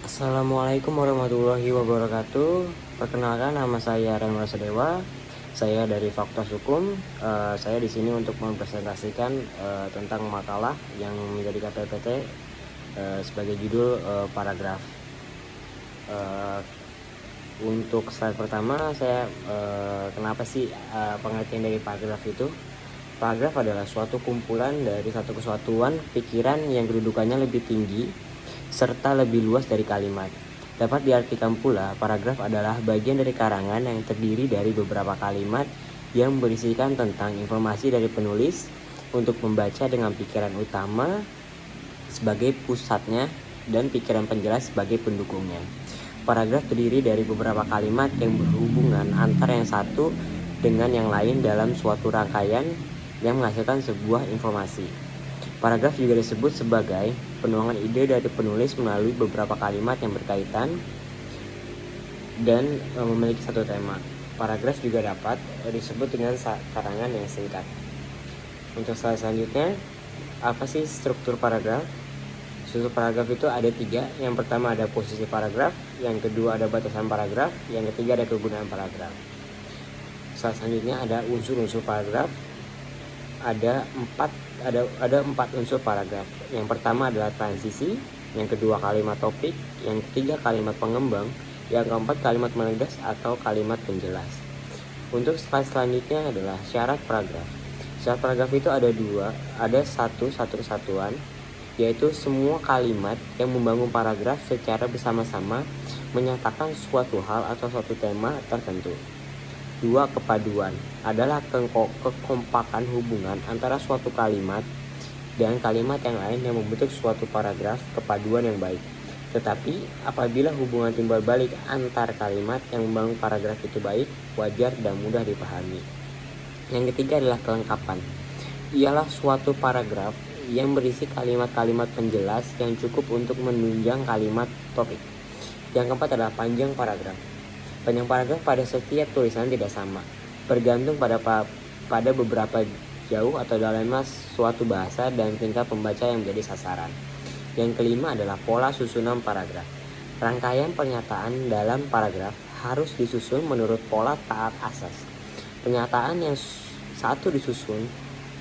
Assalamualaikum warahmatullahi wabarakatuh. Perkenalkan, nama saya Remo Sedewa. Saya dari Fakultas Hukum. Saya di sini untuk mempresentasikan tentang makalah yang menjadi KPPT sebagai judul paragraf. Untuk slide pertama, saya kenapa sih pengertian dari paragraf itu? Paragraf adalah suatu kumpulan dari satu kesatuan pikiran yang kedudukannya lebih tinggi serta lebih luas dari kalimat. Dapat diartikan pula, paragraf adalah bagian dari karangan yang terdiri dari beberapa kalimat yang berisikan tentang informasi dari penulis untuk membaca dengan pikiran utama sebagai pusatnya dan pikiran penjelas sebagai pendukungnya. Paragraf terdiri dari beberapa kalimat yang berhubungan antara yang satu dengan yang lain dalam suatu rangkaian yang menghasilkan sebuah informasi. Paragraf juga disebut sebagai penuangan ide dari penulis melalui beberapa kalimat yang berkaitan dan memiliki satu tema. Paragraf juga dapat disebut dengan karangan yang singkat. Untuk slide selanjutnya, apa sih struktur paragraf? Struktur paragraf itu ada 3. Yang pertama ada posisi paragraf, yang kedua ada batasan paragraf, yang ketiga ada kegunaan paragraf. Slide selanjutnya ada unsur-unsur paragraf. Ada empat unsur paragraf. Yang pertama adalah transisi, yang kedua kalimat topik, yang ketiga kalimat pengembang, yang keempat kalimat menegas atau kalimat penjelas. Untuk slide selanjutnya adalah syarat paragraf. Syarat paragraf itu ada satu kesatuan, yaitu semua kalimat yang membangun paragraf secara bersama-sama menyatakan suatu hal atau suatu tema tertentu. 2. Kepaduan adalah kekompakan hubungan antara suatu kalimat dan kalimat yang lain yang membentuk suatu paragraf kepaduan yang baik. Tetapi apabila hubungan timbal balik antar kalimat yang membangun paragraf itu baik, wajar dan mudah dipahami. Yang ketiga adalah kelengkapan. Ialah suatu paragraf yang berisi kalimat-kalimat penjelas yang cukup untuk menunjang kalimat topik. Yang keempat adalah panjang paragraf. Panjang paragraf pada setiap tulisan tidak sama, bergantung pada beberapa jauh atau dalamnya suatu bahasa dan tingkat pembaca yang menjadi sasaran. Yang kelima adalah pola susunan paragraf. Rangkaian pernyataan dalam paragraf harus disusun menurut pola taat asas. Pernyataan yang satu disusun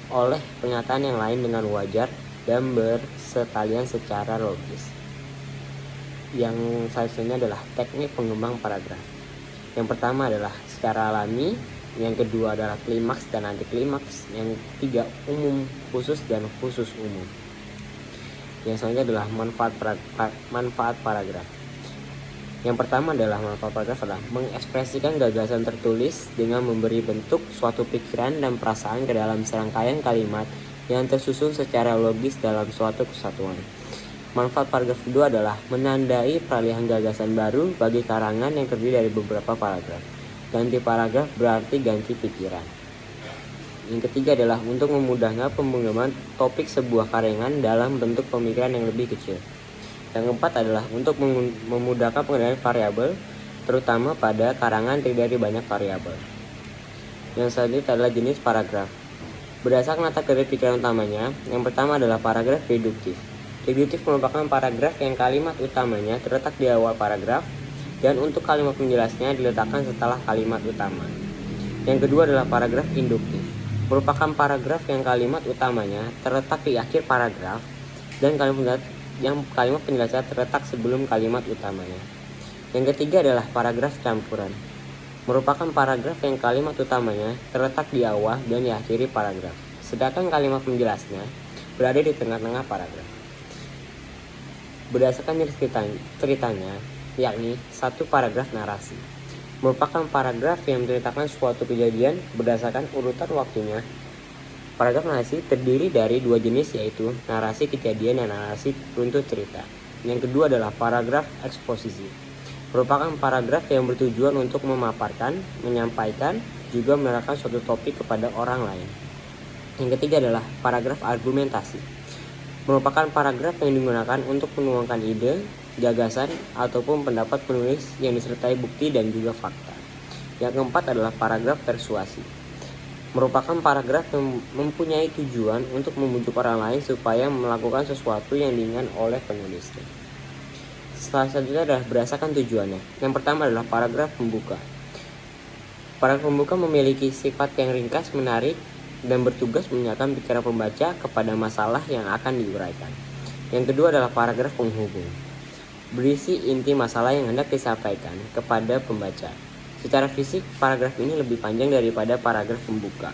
oleh pernyataan yang lain dengan wajar dan bersetalian secara logis. Yang selanjutnya adalah teknik pengembang paragraf. Yang pertama adalah secara alami, yang kedua adalah klimaks dan anti klimaks, yang ketiga umum khusus dan khusus umum. Yang selanjutnya adalah manfaat paragraf. Yang pertama adalah manfaat paragraf adalah mengekspresikan gagasan tertulis dengan memberi bentuk suatu pikiran dan perasaan ke dalam serangkaian kalimat yang tersusun secara logis dalam suatu kesatuan. Manfaat paragraf kedua adalah menandai peralihan gagasan baru bagi karangan yang terdiri dari beberapa paragraf. Ganti paragraf berarti ganti pikiran. Yang ketiga adalah untuk memudahkan pemrograman topik sebuah karangan dalam bentuk pemikiran yang lebih kecil. Yang keempat adalah untuk memudahkan pengendalian variabel, terutama pada karangan terdiri dari banyak variabel. Yang selanjutnya adalah jenis paragraf. Berdasarkan latar dari pikiran utamanya, yang pertama adalah paragraf deduktif. Deduktif merupakan paragraf yang kalimat utamanya terletak di awal paragraf dan untuk kalimat penjelasnya diletakkan setelah kalimat utama. Yang kedua adalah paragraf induktif. Merupakan paragraf yang kalimat utamanya terletak di akhir paragraf dan kalimat penjelasnya terletak sebelum kalimat utamanya. Yang ketiga adalah paragraf campuran. Merupakan paragraf yang kalimat utamanya terletak di awal dan diakhiri paragraf, sedangkan kalimat penjelasnya berada di tengah-tengah paragraf. Berdasarkan jenis ceritanya, yakni satu paragraf narasi. Merupakan paragraf yang menceritakan suatu kejadian berdasarkan urutan waktunya. Paragraf narasi terdiri dari 2 jenis, yaitu narasi kejadian dan narasi runtut cerita. Yang kedua adalah paragraf eksposisi. Merupakan paragraf yang bertujuan untuk memaparkan, menyampaikan, juga menerangkan suatu topik kepada orang lain. Yang ketiga adalah paragraf argumentasi. Merupakan paragraf yang digunakan untuk menuangkan ide, gagasan, ataupun pendapat penulis yang disertai bukti dan juga fakta. Yang keempat adalah paragraf persuasi. Merupakan paragraf yang mempunyai tujuan untuk membujuk orang lain supaya melakukan sesuatu yang diinginkan oleh penulisnya. Selanjutnya adalah berdasarkan tujuannya. Yang pertama adalah paragraf pembuka. Paragraf pembuka memiliki sifat yang ringkas, menarik, dan bertugas mengingatkan pikiran pembaca kepada masalah yang akan diuraikan. Yang kedua adalah paragraf penghubung. Berisi inti masalah yang hendak disampaikan kepada pembaca. Secara fisik, paragraf ini lebih panjang daripada paragraf pembuka.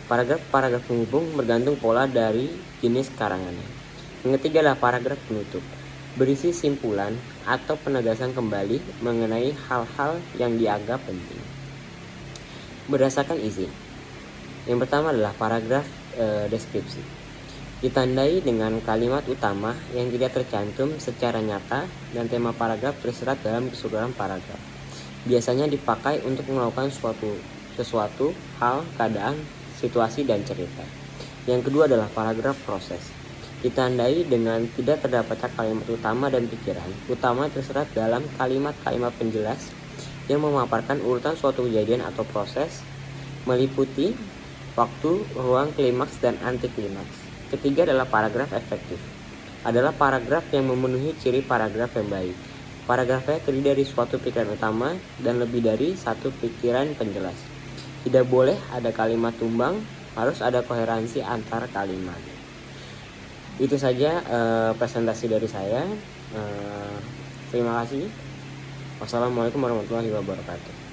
Paragraf penghubung bergantung pola dari jenis karangannya. Yang ketiga adalah paragraf penutup. Berisi simpulan atau penegasan kembali mengenai hal-hal yang dianggap penting. Berdasarkan isi. Yang pertama adalah paragraf deskripsi. Ditandai dengan kalimat utama yang tidak tercantum secara nyata dan tema paragraf tersirat dalam keseluruhan paragraf. Biasanya dipakai untuk melakukan sesuatu hal, keadaan, situasi, dan cerita. Yang kedua adalah paragraf proses. Ditandai dengan tidak terdapatnya kalimat utama dan pikiran utama tersirat dalam kalimat-kalimat penjelas yang memaparkan urutan suatu kejadian atau proses, meliputi waktu, ruang, klimaks, dan anti klimaks. Ketiga adalah paragraf efektif. Adalah paragraf yang memenuhi ciri paragraf yang baik. Paragrafnya terdiri dari suatu pikiran utama dan lebih dari satu pikiran penjelas. Tidak boleh ada kalimat tumbang, harus ada koherensi antar kalimat. Itu saja presentasi dari saya. Terima kasih. Wassalamualaikum warahmatullahi wabarakatuh.